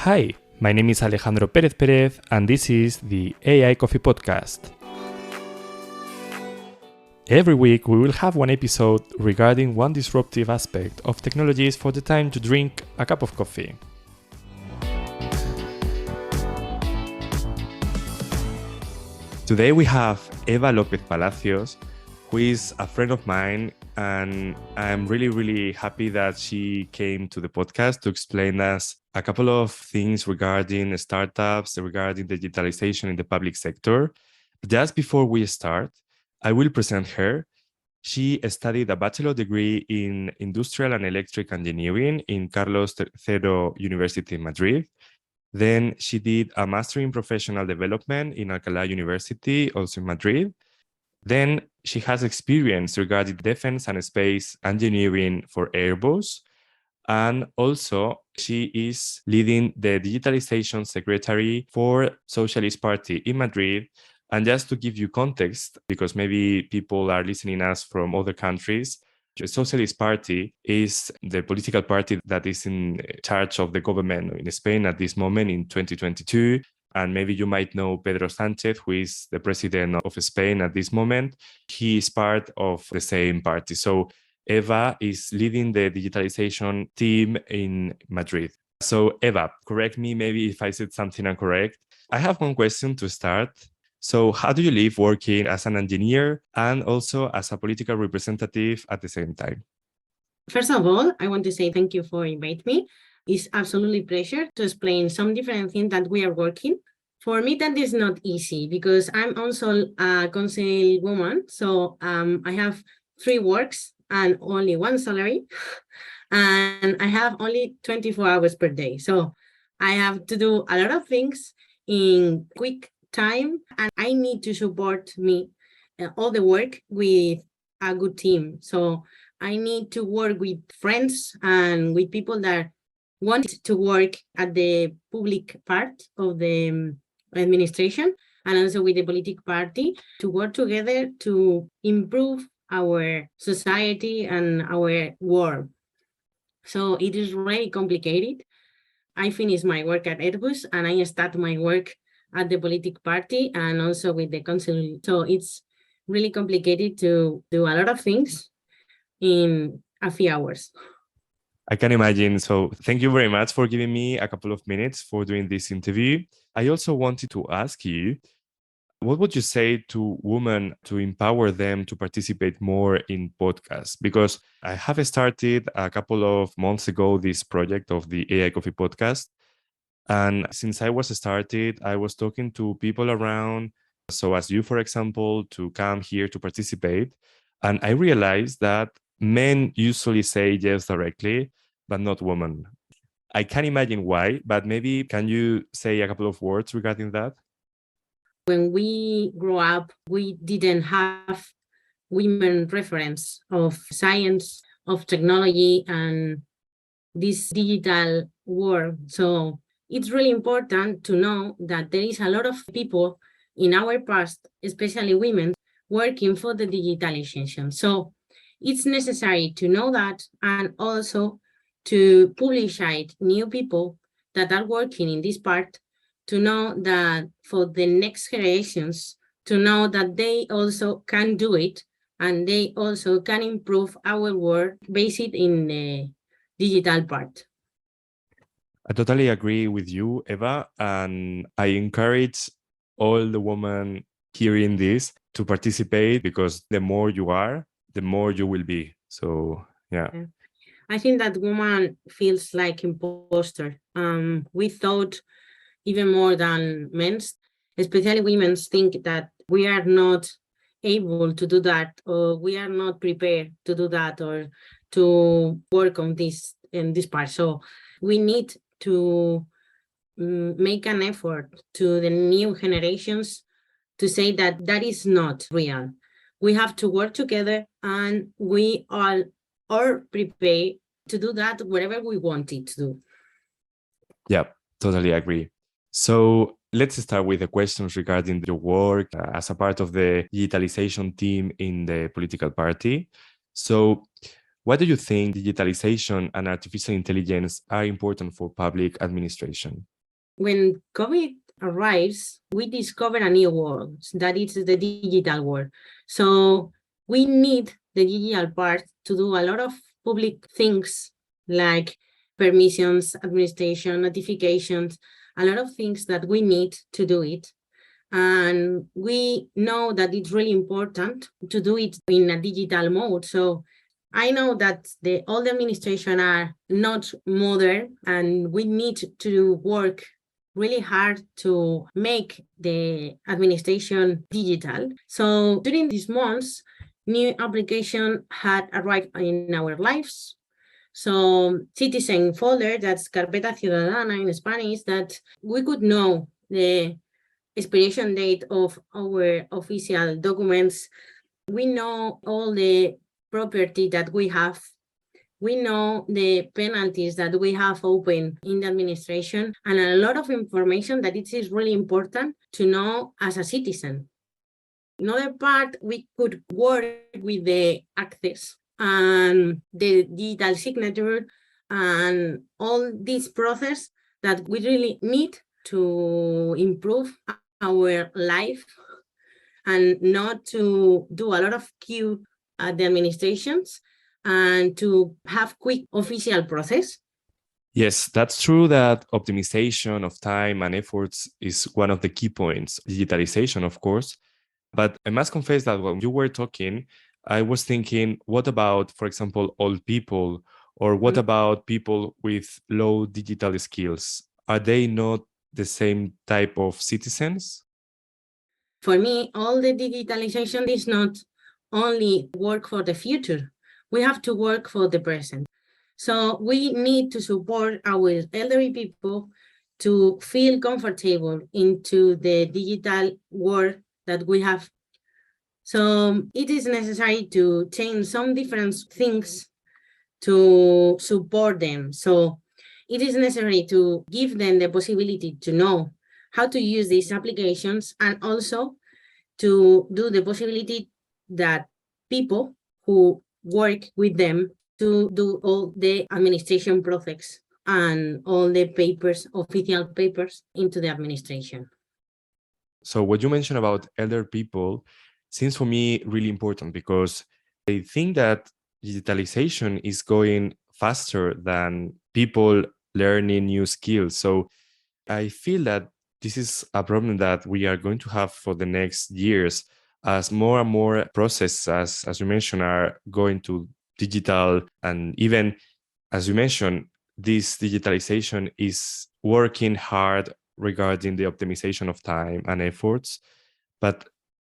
Hi, my name is Alejandro Pérez Pérez, and this is the AI Coffee Podcast. Every week, we will have one episode regarding one disruptive aspect of technologies for the time to drink a cup of coffee. Today, we have Eva López Palacios, who is a friend of mine, and I'm really happy that she came to the podcast to explain us a couple of things regarding startups, regarding digitalization in the public sector. Just before we start, I will present her. She studied a bachelor degree in industrial and electric engineering in Carlos III University in Madrid. Then she did a master in professional development in Alcalá University, also in Madrid. Then she has experience regarding defense and space engineering for Airbus. And also she is leading the digitalization secretary for Socialist Party in Madrid. And just to give you context, because maybe people are listening us from other countries, the Socialist Party is the political party that is in charge of the government in Spain at this moment in 2022. And maybe you might know Pedro Sánchez, who is the president of Spain at this moment. He is part of the same party. So Eva is leading the digitalization team in Madrid. So Eva, correct me maybe if I said something incorrect. I have one question to start. So how do you live working as an engineer and also as a political representative at the same time? First of all, I want to say thank you for inviting me. It's absolutely a pleasure to explain some different things that we are working. For me, that is not easy because I'm also a council woman. So I have 3 works and only 1 salary. And I have only 24 hours per day. So I have to do a lot of things in quick time. And I need to support me all the work with a good team. So I need to work with friends and with people that want to work at the public part of the administration and also with the political party to work together to improve our society and our world. So it is really complicated. I finished my work at Airbus and I start my work at the political party and also with the council. So it's really complicated to do a lot of things in a few hours. I can imagine. So thank you very much for giving me a couple of minutes for doing this interview. I also wanted to ask you, what would you say to women to empower them to participate more in podcasts? Because I have started a couple of months ago this project of the AI Coffee podcast. And since I was started, I was talking to people around, so as you, for example, to come here to participate. And I realized that men usually say yes directly, but not women. I can't imagine why, but maybe can you say a couple of words regarding that? When we grew up, we didn't have women reference of science, of technology, and this digital world. So it's really important to know that there is a lot of people in our past, especially women, working for the digitalization. So it's necessary to know that and also to publish new people that are working in this part to know that for the next generations, to know that they also can do it and they also can improve our work based in the digital part. I totally agree with you, Eva, and I encourage all the women hearing this to participate because the more you are, the more you will be. So, yeah. I think that woman feels like imposter. We thought even more than men, especially women think that we are not able to do that, or we are not prepared to do that, or to work on this in this part. So we need to make an effort to the new generations to say that that is not real. We have to work together and we all are prepared to do that wherever we want it to do. Yeah, totally agree. So let's start with the questions regarding your work as a part of the digitalization team in the political party. So Why do you think digitalization and artificial intelligence are important for public administration? When COVID arrives, we discover a new world, that is the digital world. So we need the digital part to do a lot of public things like permissions, administration, notifications, a lot of things that we need to do it. And we know that it's really important to do it in a digital mode. So I know that all the administration are not modern, and we need to work really hard to make the administration digital. So during these months, new application had arrived in our lives. So citizen folder, that's Carpeta Ciudadana in Spanish, that we could know the expiration date of our official documents. We know all the property that we have. We know the penalties that we have open in the administration, and a lot of information that it is really important to know as a citizen. Another part, we could work with the access and the digital signature and all this process that we really need to improve our life and not to do a lot of queue at the administrations and to have quick official process. Yes, that's true that optimization of time and efforts is one of the key points. Digitalization, of course. But I must confess that when you were talking, I was thinking, what about, for example, old people? Or what about people with low digital skills? Are they not the same type of citizens? For me, all the digitalization is not only work for the future. We have to work for the present. So we need to support our elderly people to feel comfortable into the digital world that we have. So it is necessary to change some different things to support them. So it is necessary to give them the possibility to know how to use these applications, and also to do the possibility that people who work with them to do all the administration process and all the papers, official papers into the administration. So what you mentioned about elder people seems for me really important, because I think that digitalization is going faster than people learning new skills. So I feel that this is a problem that we are going to have for the next years, as more and more processes, as you mentioned, are going to digital. And even as you mentioned, this digitalization is working hard regarding the optimization of time and efforts, but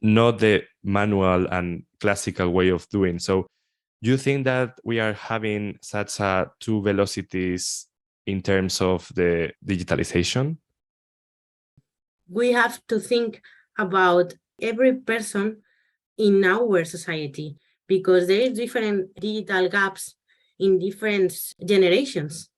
not the manual and classical way of doing. So do you think that we are having such two velocities in terms of the digitalization? We have to think about every person in our society, because there is different digital gaps in different generations.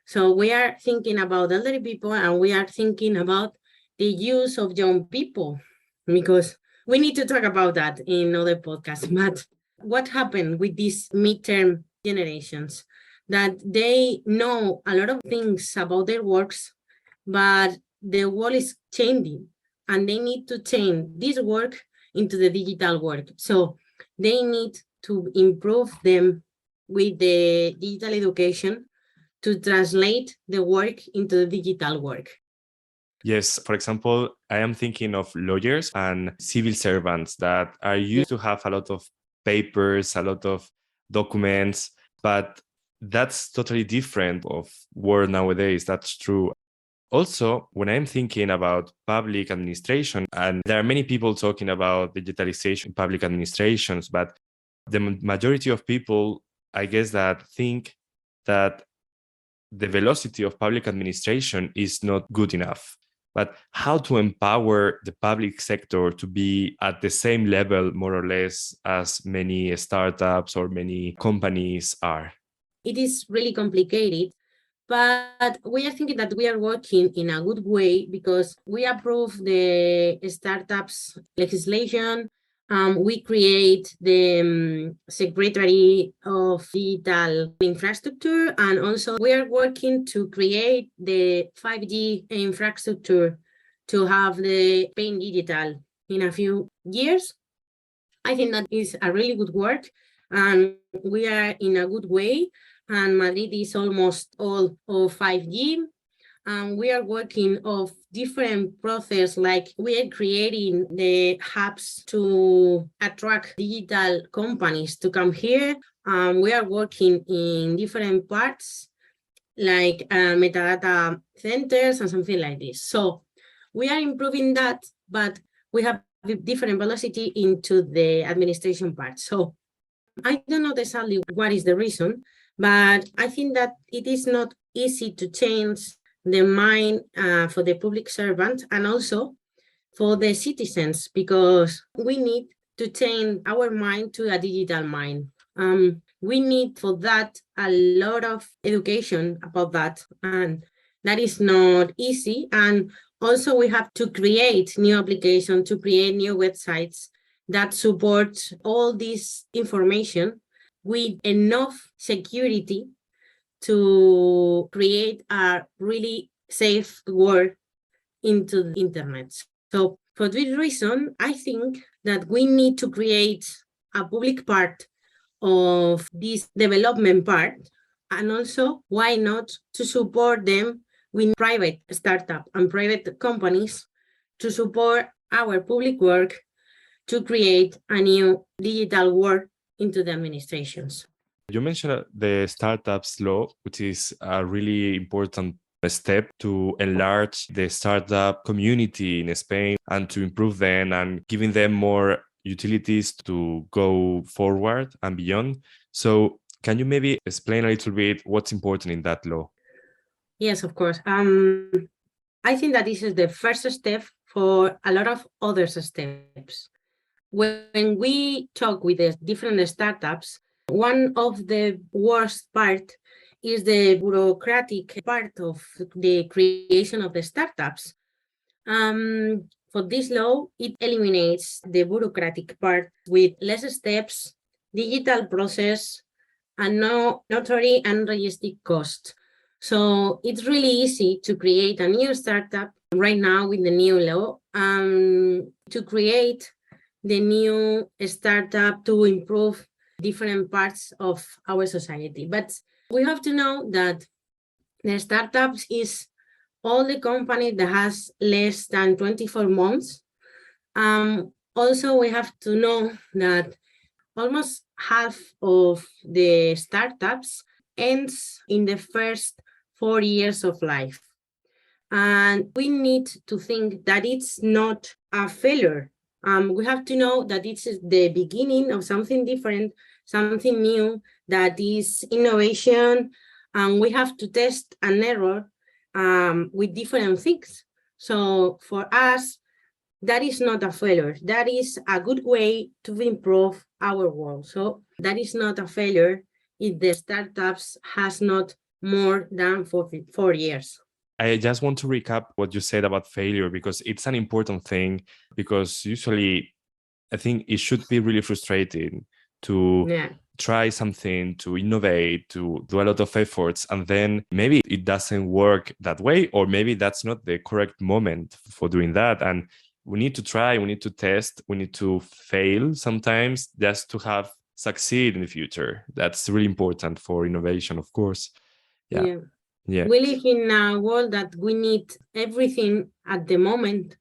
So we are thinking about elderly people, and we are thinking about the use of young people, because we need to talk about that in other podcasts. But what happened with these midterm generations? That they know a lot of things about their works, but the world is changing, and they need to change this work into the digital work. So they need to improve them with the digital education to translate the work into the digital work. Yes, for example, I am thinking of lawyers and civil servants that are used to have a lot of papers, a lot of documents, but that's totally different of world nowadays. That's true. Also, when I'm thinking about public administration, and there are many people talking about digitalization in public administrations, but the majority of people, I guess, that think that the velocity of public administration is not good enough. But how to empower the public sector to be at the same level, more or less, as many startups or many companies are? It is really complicated, but we are thinking that we are working in a good way, because we approve the startups legislation, We create the Secretary of Digital Infrastructure, and also we are working to create the 5G infrastructure to have the Spain digital in a few years. I think that is a really good work, and we are in a good way. And Madrid is almost all of 5G. And we are working of different process, like we are creating the hubs to attract digital companies to come here. We are working in different parts, like metadata centers and something like this. So we are improving that, but we have different velocity into the administration part. So I don't know exactly what is the reason, but I think that it is not easy to change the mind for the public servant and also for the citizens, because we need to change our mind to a digital mind. We need for that a lot of education about that, and that is not easy. And also we have to create new applications, to create new websites that support all this information with enough security to create a really safe world into the internet. So for this reason, I think that we need to create a public part of this development part, and also why not to support them with private startup and private companies to support our public work to create a new digital world into the administrations. You mentioned the startups law, which is a really important step to enlarge the startup community in Spain and to improve them and giving them more utilities to go forward and beyond. So can you maybe explain a little bit what's important in that law? Yes, of course. I think that this is the first step for a lot of other steps. When we talk with the different startups, one of the worst part is the bureaucratic part of the creation of the startups. For this law, it eliminates the bureaucratic part with less steps, digital process, and no notary and logistic cost. So it's really easy to create a new startup right now with the new law, to create the new startup to improve different parts of our society. But we have to know that the startups is all the company that has less than 24 months. Also, we have to know that almost half of the startups ends in the first 4 years of life. And we need to think that it's not a failure. We have to know that it's the beginning of something different, something new, that is innovation, and we have to test and error with different things. So for us, that is not a failure. That is a good way to improve our world. So that is not a failure if the startups has not more than 4 years. I just want to recap what you said about failure because it's an important thing, because usually I think it should be really frustrating to try something, to innovate, to do a lot of efforts, and then maybe it doesn't work that way, or maybe that's not the correct moment for doing that. And we need to try, we need to test, we need to fail sometimes just to have succeed in the future. That's really important for innovation, of course. Yeah. We live in a world that we need everything at the moment,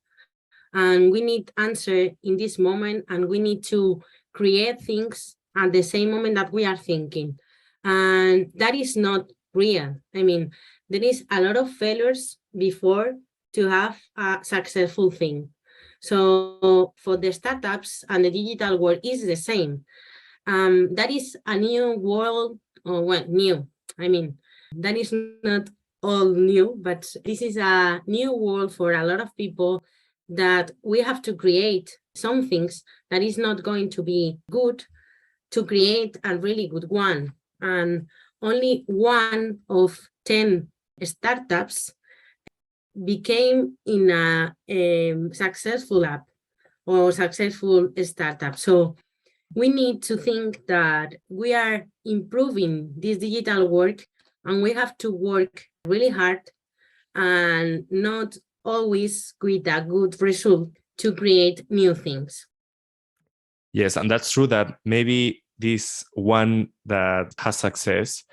and we need answer in this moment, and we need to create things at the same moment that we are thinking. And that is not real. I mean, there is a lot of failures before to have a successful thing. So for the startups and the digital world is the same. That is a new world, or well, new. I mean, that is not all new, but this is a new world for a lot of people, that we have to create some things that is not going to be good to create a really good one. And only 1 of 10 startups became in a successful app. or successful startup. So we need to think that we are improving this digital work and we have to work really hard and not always with a good result to create new things. Yes, and that's true that maybe this one that has success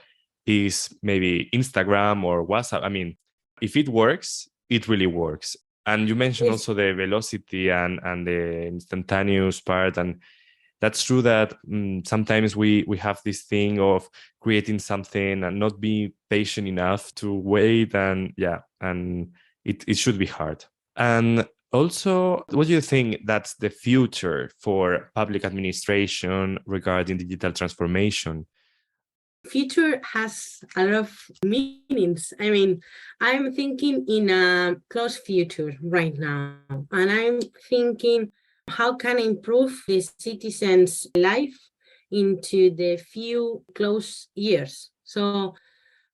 is maybe Instagram or WhatsApp. I mean, if it works, it really works. And you mentioned Yes. also the velocity and the instantaneous part. And that's true that sometimes we have this thing of creating something and not be patient enough to wait. And yeah, and it should be hard. And also, what do you think that's the future for public administration regarding digital transformation? Future has a lot of meanings. I mean, I'm thinking in a close future right now, and I'm thinking how can I improve the citizens' life into the few close years. So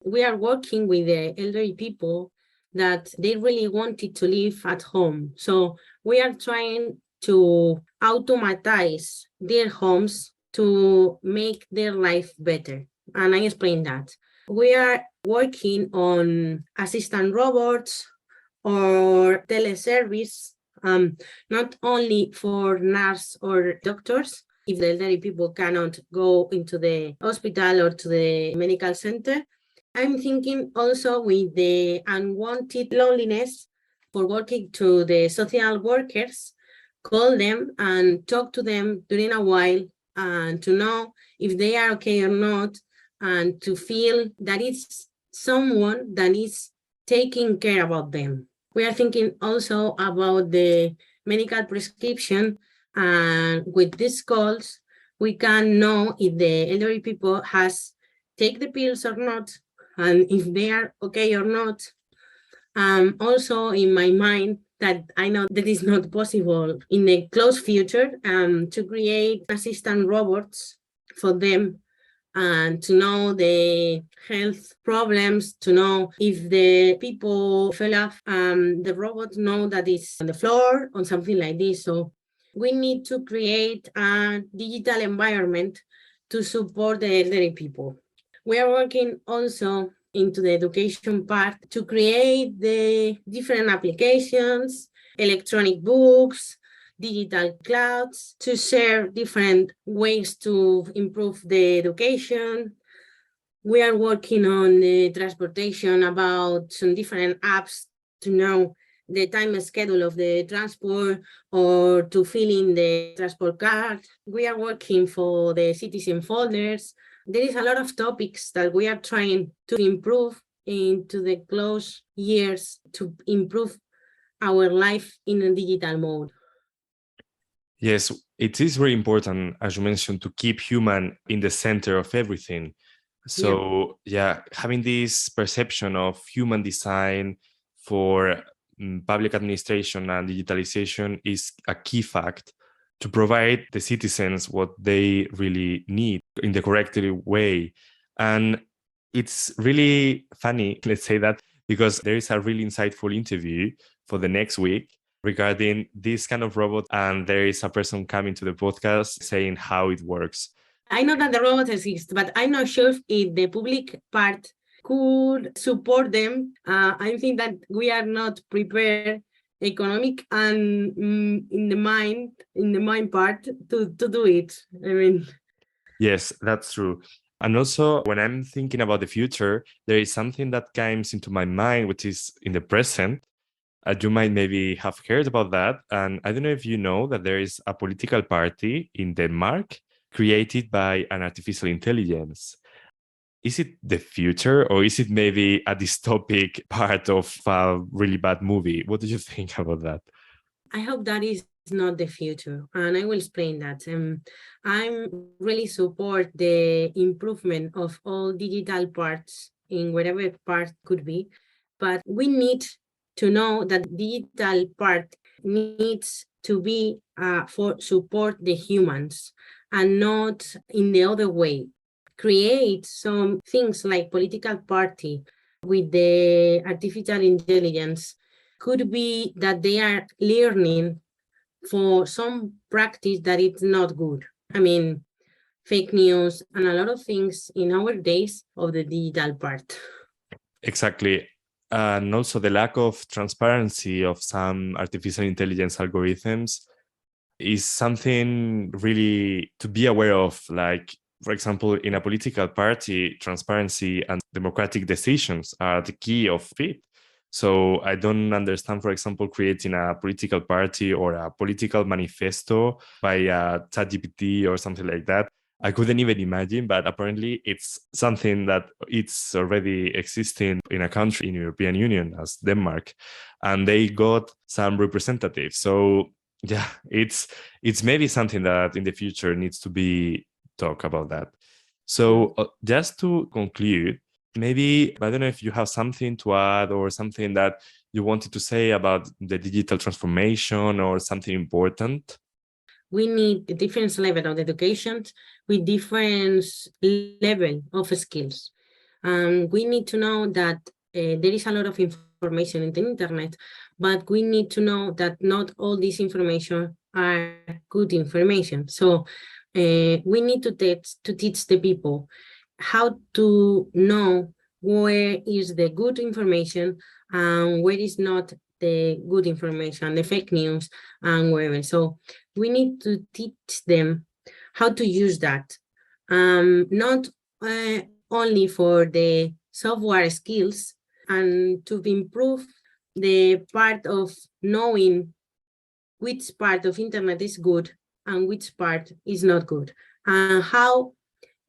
we are working with the elderly people that they really wanted to live at home. So we are trying to automatize their homes to make their life better. And I explain that. We are working on assistant robots or teleservice, not only for nurse or doctors, if the elderly people cannot go into the hospital or to the medical center. I'm thinking also with the unwanted loneliness for working to the social workers, call them and talk to them during a while and to know if they are okay or not, and to feel that it's someone that is taking care about them. We are thinking also about the medical prescription, and with these calls, we can know if the elderly people has take the pills or not, and if they are okay or not. Also in my mind that I know that is not possible in the close future, to create assistant robots for them and to know the health problems, to know if the people fell off, the robots know that it's on the floor or something like this. So we need to create a digital environment to support the elderly people. We are working also into the education part to create the different applications, electronic books, digital clouds, to share different ways to improve the education. We are working on the transportation about some different apps to know the time schedule of the transport or to fill in the transport card. We are working for the citizen folders. There is a lot of topics that we are trying to improve into the close years to improve our life in a digital mode. Yes, it is very important, as you mentioned, to keep human in the center of everything. So, yeah, having this perception of human design for public administration and digitalization is a key fact to provide the citizens what they really need in the correct way. And it's really funny, let's say that, because there is a really insightful interview for the next week regarding this kind of robot, and there is a person coming to the podcast saying how it works. I know that the robots exist, but I'm not sure if the public part could support them. I think that we are not prepared economic and in the mind part to do it. I mean, yes, that's true. And also, when I'm thinking about the future, there is something that comes into my mind, which is in the present. You might maybe have heard about that. And I don't know if you know that there is a political party in Denmark created by an artificial intelligence. Is it the future, or is it maybe a dystopic part of a really bad movie? What do you think about that? I hope that is not the future, and I will explain that. I'm really support the improvement of all digital parts in whatever part could be, but we need to know that digital part needs to be for support the humans and not in the other way. Create some things like political party with the artificial intelligence could be that they are learning for some practice that it's not good. I mean, fake news and a lot of things in our days of the digital part. Exactly. And also the lack of transparency of some artificial intelligence algorithms is something really to be aware of. Like, for example, in a political party, transparency and democratic decisions are the key of it. So I don't understand, for example, creating a political party or a political manifesto by ChatGPT or something like that. I couldn't even imagine, but apparently it's something that it's already existing in a country in European Union as Denmark, and they got some representatives. So yeah, it's maybe something that in the future needs to be talk about that. So just to conclude, maybe I don't know if you have something to add or something that you wanted to say about the digital transformation or something important. We need a different level of education with different level of skills. We need to know that there is a lot of information in the internet, but we need to know that not all this information are good information. So we need to teach the people how to know where is the good information and where is not the good information, the fake news and wherever. So we need to teach them how to use that, not only for the software skills and to improve the part of knowing which part of internet is good and which part is not good, and how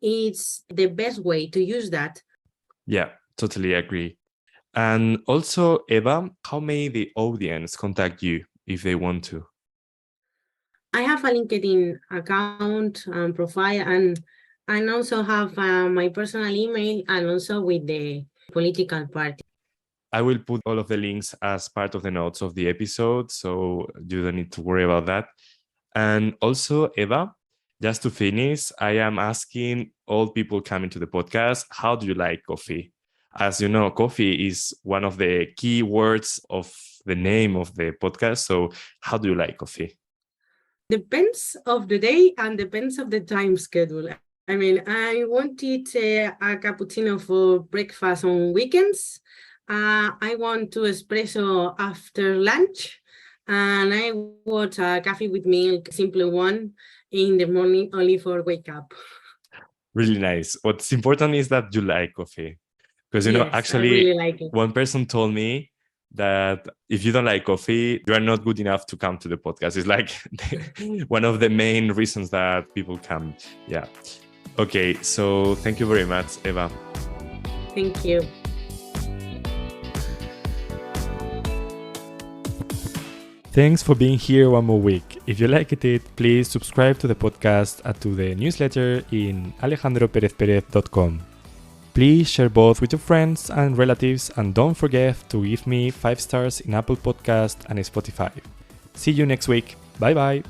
it's the best way to use that. Yeah, totally agree. And also, Eva, how may the audience contact you if they want to? I have a LinkedIn account and profile, and also have my personal email, and also with the political party. I will put all of the links as part of the notes of the episode, so you don't need to worry about that. And also, Eva, just to finish, I am asking all people coming to the podcast, how do you like coffee? As you know, coffee is one of the key words of the name of the podcast. So how do you like coffee? Depends of the day and depends of the time schedule. I mean, I wanted a cappuccino for breakfast on weekends. I want to espresso after lunch, and I want a coffee with milk, simple one, in the morning only for wake up. Really nice. What's important is that you like coffee. Because, you know, Yes, I actually, really like it. one person told me that if you don't like coffee, you are not good enough to come to the podcast. It's like one of the main reasons that people come. Yeah. Okay. So thank you very much, Eva. Thank you. Thanks for being here one more week. If you liked it, please subscribe to the podcast and to the newsletter in alejandroperezperez.com. Please share both with your friends and relatives, and don't forget to give me 5 stars in Apple Podcast and Spotify. See you next week. Bye bye.